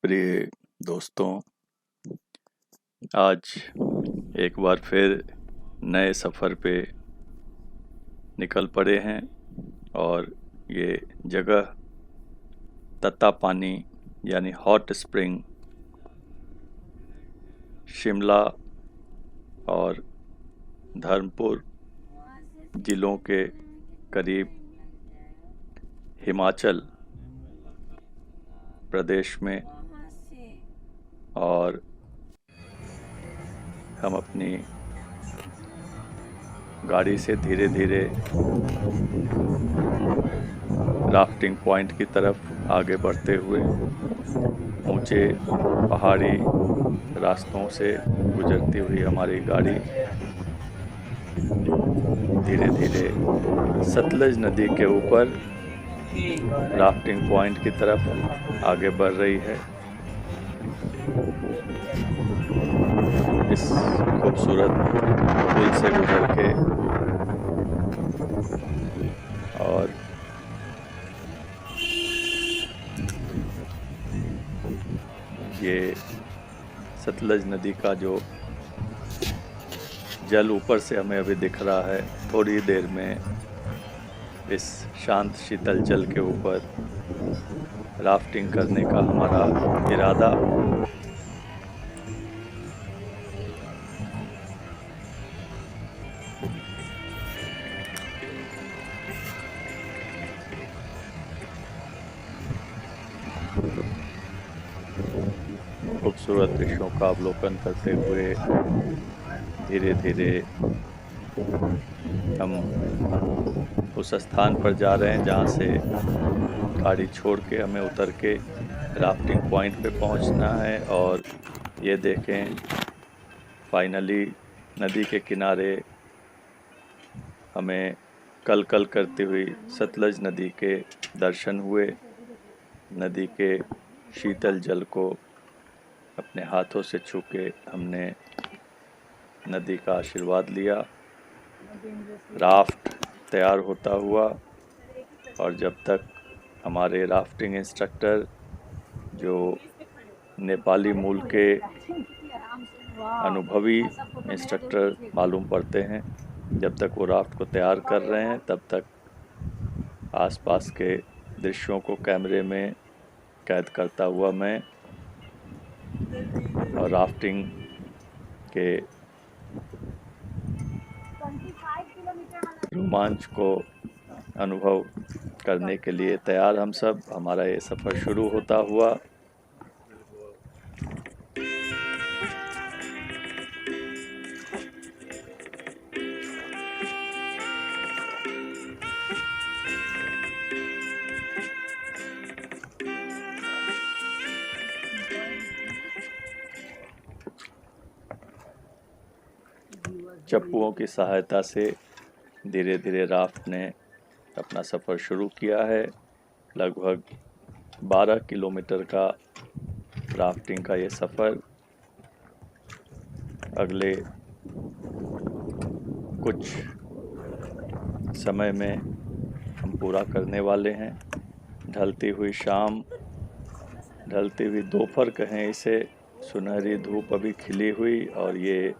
प्रिय दोस्तों, आज एक बार फिर नए सफ़र पे निकल पड़े हैं और ये जगह तत्ता पानी यानी हॉट स्प्रिंग शिमला और धर्मपुर जिलों के करीब हिमाचल प्रदेश में और हम अपनी गाड़ी से धीरे धीरे राफ्टिंग पॉइंट की तरफ आगे बढ़ते हुए ऊंचे पहाड़ी रास्तों से गुजरती हुई हमारी गाड़ी धीरे धीरे सतलज नदी के ऊपर राफ्टिंग पॉइंट की तरफ आगे बढ़ रही है। इस खूबसूरत पुल से गुजर के और ये सतलज नदी का जो जल ऊपर से हमें अभी दिख रहा है, थोड़ी देर में इस शांत शीतल जल के ऊपर राफ्टिंग करने का हमारा इरादा। खूबसूरत दृश्यों का अवलोकन करते हुए धीरे धीरे हम उस स्थान पर जा रहे हैं जहाँ से गाड़ी छोड़ के हमें उतर के राफ्टिंग पॉइंट पे पहुँचना है। और ये देखें, फाइनली नदी के किनारे हमें कल कल करती हुई सतलज नदी के दर्शन हुए। नदी के शीतल जल को अपने हाथों से छू के हमने नदी का आशीर्वाद लिया। राफ्ट तैयार होता हुआ और जब तक हमारे राफ्टिंग इंस्ट्रक्टर जो नेपाली मूल के अनुभवी इंस्ट्रक्टर मालूम पड़ते हैं, जब तक वो राफ्ट को तैयार कर रहे हैं तब तक आसपास के दृश्यों को कैमरे में कैद करता हुआ मैं और राफ्टिंग के रोमांच को अनुभव करने के लिए तैयार हम सब। हमारा ये सफ़र शुरू होता हुआ चप्पुओं की सहायता से धीरे धीरे राफ्ट ने अपना सफ़र शुरू किया है। लगभग 12 किलोमीटर का राफ्टिंग का ये सफ़र अगले कुछ समय में हम पूरा करने वाले हैं। ढलती हुई शाम, ढलती हुई दोपहर कहें इसे, सुनहरी धूप अभी खिली हुई और ये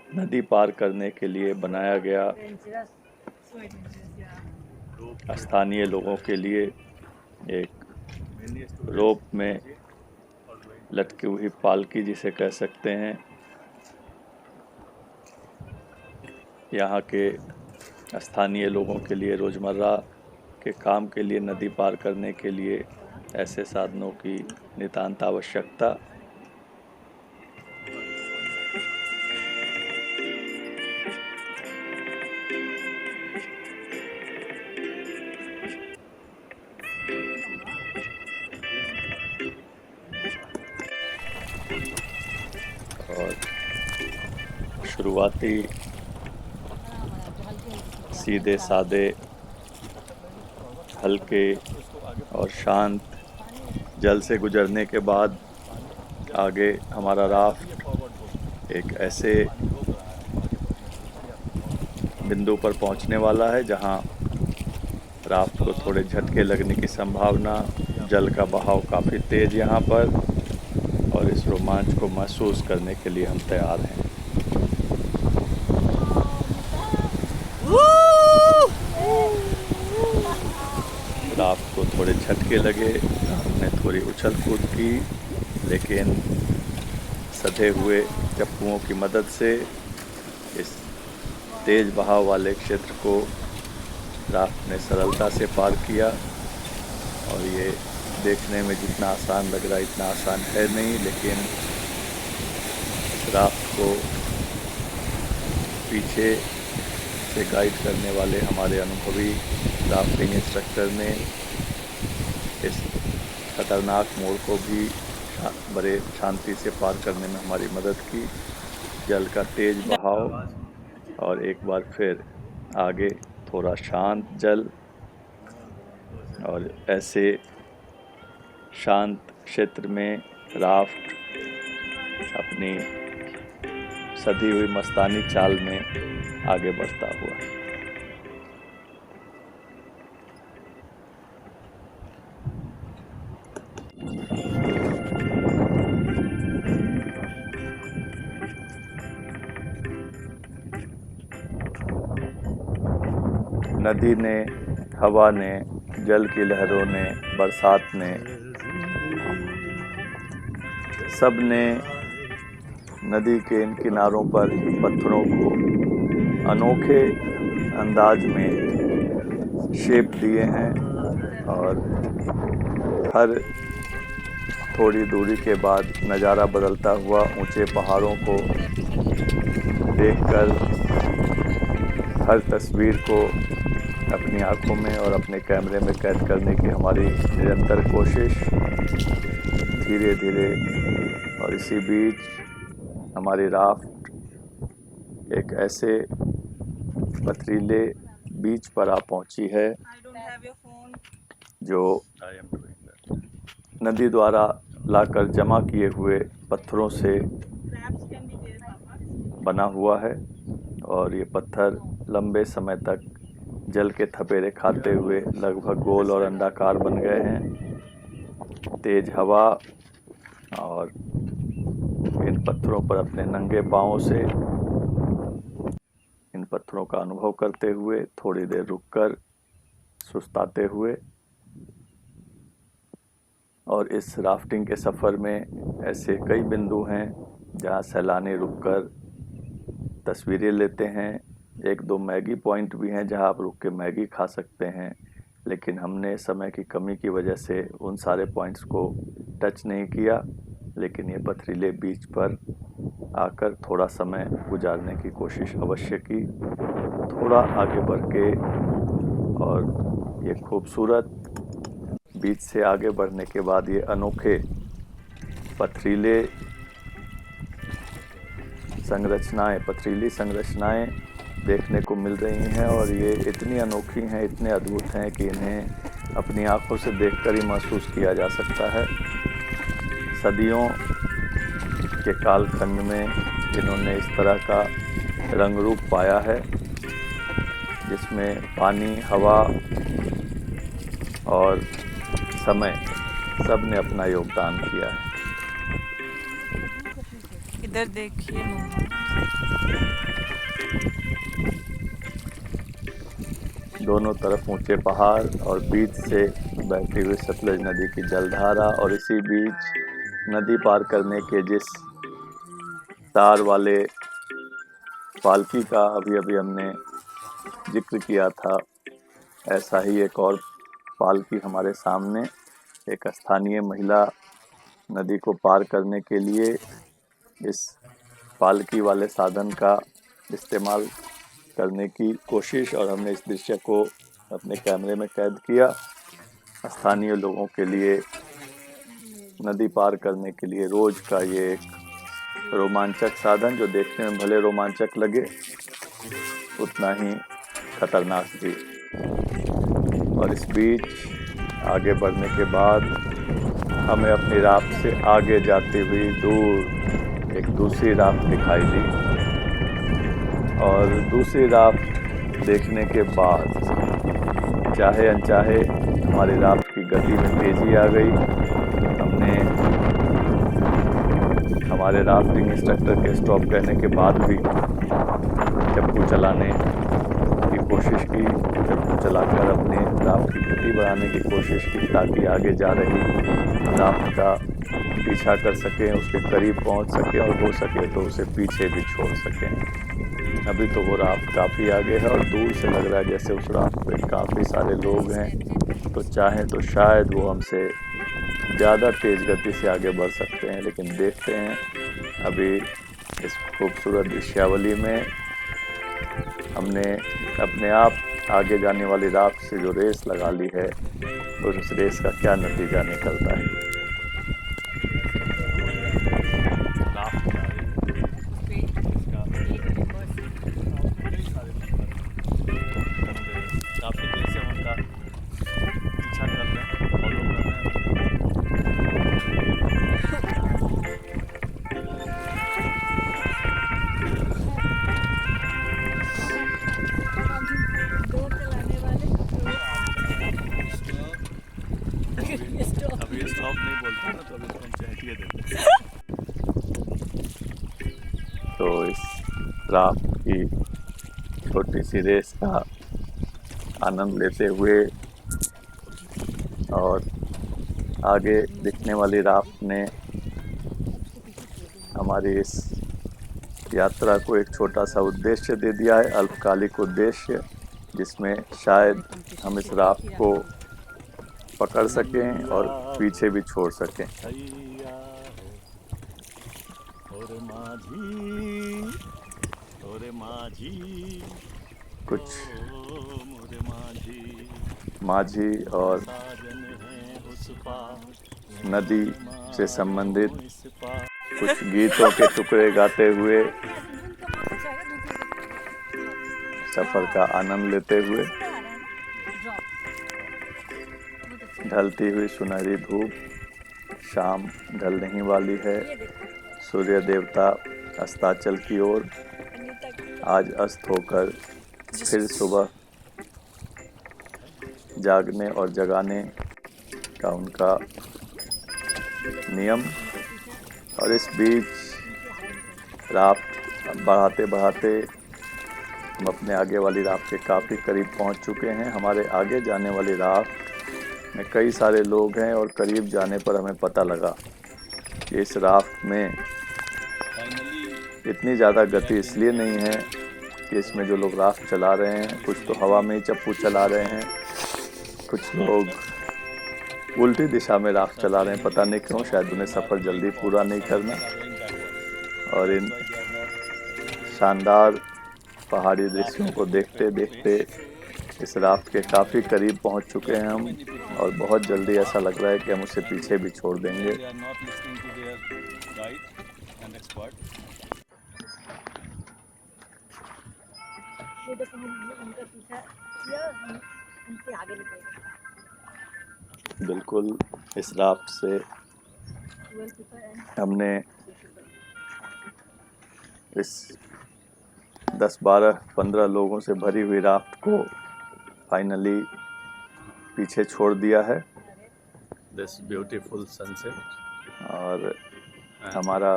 नदी पार करने के लिए बनाया गया स्थानीय लोगों के लिए एक रोप में लटकी हुई पालकी जिसे कह सकते हैं। यहाँ के स्थानीय लोगों के लिए रोज़मर्रा के काम के लिए नदी पार करने के लिए ऐसे साधनों की नितांत आवश्यकता। और शुरुआती सीधे सादे हल्के और शांत जल से गुजरने के बाद आगे हमारा राफ्ट एक ऐसे बिंदु पर पहुंचने वाला है जहां राफ्ट को थोड़े झटके लगने की संभावना। जल का बहाव काफ़ी तेज़ यहाँ पर और इस रोमांच को महसूस करने के लिए हम तैयार हैं। राफ्ट को थोड़े झटके लगे, हमने थोड़ी उछल कूद की, लेकिन सधे हुए चप्पुओं की मदद से इस तेज बहाव वाले क्षेत्र को राफ्ट ने सरलता से पार किया। और ये देखने में जितना आसान लग रहा है इतना आसान है नहीं, लेकिन इस राफ्ट को पीछे से गाइड करने वाले हमारे अनुभवी राफ्टिंग इंस्ट्रक्टर ने इस खतरनाक मोड़ को भी बड़े शांति से पार करने में हमारी मदद की। जल का तेज बहाव और एक बार फिर आगे थोड़ा शांत जल, और ऐसे शांत क्षेत्र में राफ्ट अपनी सधी हुई मस्तानी चाल में आगे बढ़ता हुआ। नदी ने, हवा ने, जल की लहरों ने, बरसात ने, सब ने नदी के इन किनारों पर पत्थरों को अनोखे अंदाज में शेप दिए हैं। और हर थोड़ी दूरी के बाद नज़ारा बदलता हुआ ऊंचे पहाड़ों को देखकर हर तस्वीर को अपनी आंखों में और अपने कैमरे में कैद करने की हमारी निरंतर कोशिश। धीरे धीरे और इसी बीच हमारी राफ्ट एक ऐसे पथरीले बीच पर आ पहुंची है जो नदी द्वारा लाकर जमा किए हुए पत्थरों से बना हुआ है। और ये पत्थर लंबे समय तक जल के थपेड़े खाते हुए लगभग गोल और अंडाकार बन गए हैं। तेज हवा और इन पत्थरों पर अपने नंगे पांवों से इन पत्थरों का अनुभव करते हुए थोड़ी देर रुककर सुस्ताते हुए, और इस राफ्टिंग के सफ़र में ऐसे कई बिंदु हैं जहां सैलानी रुककर तस्वीरें लेते हैं। एक दो मैगी पॉइंट भी हैं जहां आप रुक के मैगी खा सकते हैं, लेकिन हमने समय की कमी की वजह से उन सारे पॉइंट्स को टच नहीं किया। लेकिन ये पथरीले बीच पर आकर थोड़ा समय गुजारने की कोशिश अवश्य की। थोड़ा आगे बढ़ के और ये खूबसूरत बीच से आगे बढ़ने के बाद ये अनोखे पथरीले पथरीली संरचनाएं देखने को मिल रही हैं। और ये इतनी अनोखी हैं, इतने अद्भुत हैं कि इन्हें अपनी आंखों से देखकर ही महसूस किया जा सकता है। सदियों के कालखंड में इन्होंने इस तरह का रंग रूप पाया है जिसमें पानी, हवा और समय सब ने अपना योगदान किया है। इधर देखिए, दोनों तरफ ऊंचे पहाड़ और बीच से बहती हुई सतलज नदी की जलधारा, और इसी बीच नदी पार करने के जिस तार वाले पालकी का अभी हमने जिक्र किया था, ऐसा ही एक और पालकी हमारे सामने। एक स्थानीय महिला नदी को पार करने के लिए इस पालकी वाले साधन का इस्तेमाल करने की कोशिश, और हमने इस दृश्य को अपने कैमरे में कैद किया। स्थानीय लोगों के लिए नदी पार करने के लिए रोज का ये एक रोमांचक साधन, जो देखने में भले रोमांचक लगे उतना ही खतरनाक भी। और इस बीच आगे बढ़ने के बाद हमें अपनी राफ्ट से आगे जाती हुई दूर एक दूसरी राफ्ट दिखाई दी, और दूसरी राफ्ट देखने के बाद चाहे अनचाहे हमारी राफ्ट की गति में तेजी आ गई। हमने हमारे राफ्टिंग इंस्ट्रक्टर के स्टॉप करने के बाद भी चप्पू चलाने की कोशिश की, चप्पू चलाकर अपने राफ्ट की गति बढ़ाने की कोशिश की ताकि आगे जा रही राफ्ट का पीछा कर सकें, उसके करीब पहुंच सके और हो सके तो उसे पीछे भी छोड़ सकें। अभी तो वो राफ्ट काफ़ी आगे है और दूर से लग रहा है जैसे उस राफ्ट पे काफ़ी सारे लोग हैं, तो चाहें तो शायद वो हमसे ज़्यादा तेज़ गति से आगे बढ़ सकते हैं, लेकिन देखते हैं। अभी इस खूबसूरत दृश्यावली में हमने अपने आप आगे जाने वाली राफ्ट से जो रेस लगा ली है, उस रेस का क्या नतीजा निकलता है। काफ़ी देर से उनका पीछा कर रहे हैं, फॉलो कर रहे हैं। अभी ये स्टॉप नहीं बोलते ना, तो अभी इसको हम चहटिए देते हैं। तो इस राफ्ट की छोटी सी रेस का आनंद लेते हुए और आगे दिखने वाली राफ्ट ने हमारी इस यात्रा को एक छोटा सा उद्देश्य दे दिया है, अल्पकालिक उद्देश्य, जिसमें शायद हम इस राफ्ट को पकड़ सकें और पीछे भी छोड़ सकें। कुछ माझी और नदी से संबंधित कुछ गीतों के टुकड़े गाते हुए सफर का आनंद लेते हुए, ढलती हुई सुनहरी धूप, शाम ढलने ही वाली है, सूर्य देवता अस्ताचल की ओर, आज अस्त होकर फिर सुबह जागने और जगाने का उनका नियम। और इस बीच राफ्ट बढ़ाते बढ़ाते हम अपने आगे वाली राफ्ट के काफ़ी करीब पहुंच चुके हैं। हमारे आगे जाने वाली राफ्ट में कई सारे लोग हैं और करीब जाने पर हमें पता लगा कि इस राफ्ट में इतनी ज़्यादा गति इसलिए नहीं है कि इसमें जो लोग राफ्ट चला रहे हैं, कुछ तो हवा में ही चप्पू चला रहे हैं, कुछ लोग उल्टी दिशा में राफ्ट चला रहे हैं, पता नहीं क्यों, शायद उन्हें सफ़र जल्दी पूरा नहीं करना। और इन शानदार पहाड़ी दृश्यों को देखते देखते इस राफ्ट के काफ़ी करीब पहुंच चुके हैं हम, और बहुत जल्दी ऐसा लग रहा है कि हम उसे पीछे भी छोड़ देंगे। बिल्कुल इस राफ्ट से हमने इस 10, 12, 15 लोगों से भरी हुई राफ्ट को फाइनली पीछे छोड़ दिया है। This beautiful sunset. और हमारा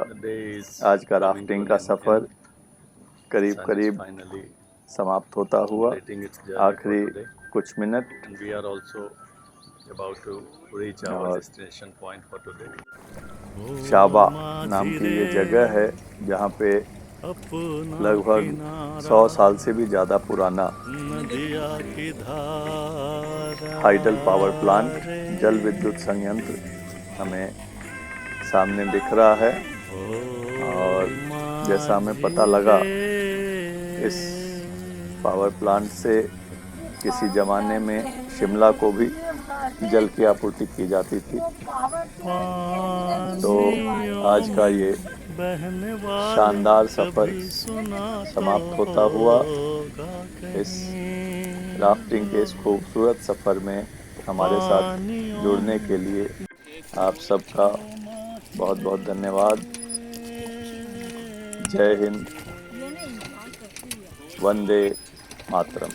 आज का राफ्टिंग का सफ़र करीब करीब समाप्त होता हुआ, आखिरी कुछ मिनट। और शाबा नाम की ये जगह है जहाँ पे लगभग 100 साल से भी ज़्यादा पुराना हाइडल पावर प्लांट, जल विद्युत संयंत्र हमें सामने दिख रहा है। और जैसा हमें पता लगा, इस पावर प्लांट से किसी ज़माने में शिमला को भी जल की आपूर्ति की जाती थी। तो आज का ये शानदार सफ़र समाप्त होता हुआ, इस राफ्टिंग के इस खूबसूरत सफ़र में हमारे साथ जुड़ने के लिए आप सबका बहुत बहुत धन्यवाद। जय हिंद, वंदे मातरम।